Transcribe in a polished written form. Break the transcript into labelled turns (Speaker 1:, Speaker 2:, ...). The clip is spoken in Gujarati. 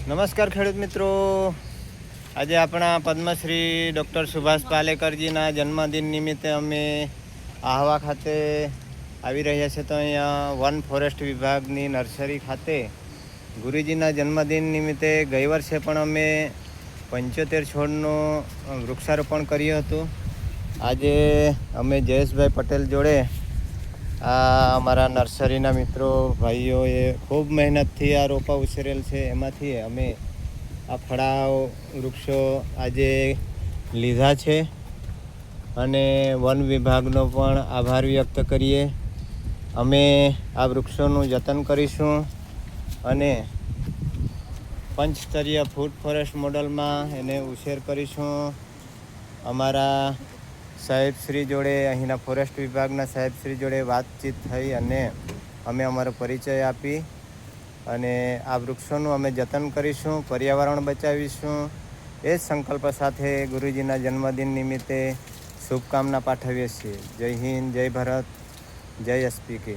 Speaker 1: નમસ્કાર ખેડૂત મિત્રો, આજે આપણા પદ્મશ્રી ડૉક્ટર સુભાષ પાલેકરજીના જન્મદિન નિમિત્તે અમે આહવા ખાતે આવી રહ્યા છે. તો અહીંયા વન ફોરેસ્ટ વિભાગની નર્સરી ખાતે ગુરુજીના જન્મદિન નિમિત્તે ગઈ વર્ષે પણ અમે 75 છોડનું વૃક્ષારોપણ કર્યું હતું. આજે અમે જયેશભાઈ પટેલ જોડે આ અમારા નર્સરીના મિત્રો ભાઈઓએ ખૂબ મહેનતથી આ રોપા ઉછેરેલ છે. એમાંથી અમે આ ફળાઓ વૃક્ષો આજે લીધા છે અને વન વિભાગનો પણ આભાર વ્યક્ત કરીએ. અમે આ વૃક્ષોનું જતન કરીશું અને પંચસ્તરીય ફૂડ ફોરેસ્ટ મોડલમાં એને ઉછેર કરીશું. અમારા સાહેબશ્રી જોડે, અહીંના ફોરેસ્ટ વિભાગના સાહેબશ્રી જોડે વાતચીત થઈ અને અમે અમારો પરિચય આપી અને આ વૃક્ષોનું અમે જતન કરીશું, પર્યાવરણ બચાવીશું. એ જ સંકલ્પ સાથે ગુરુજીના જન્મદિન નિમિત્તે શુભકામના પાઠવીએ છીએ. જય હિન્દ, જય ભારત, જય એસપીકે.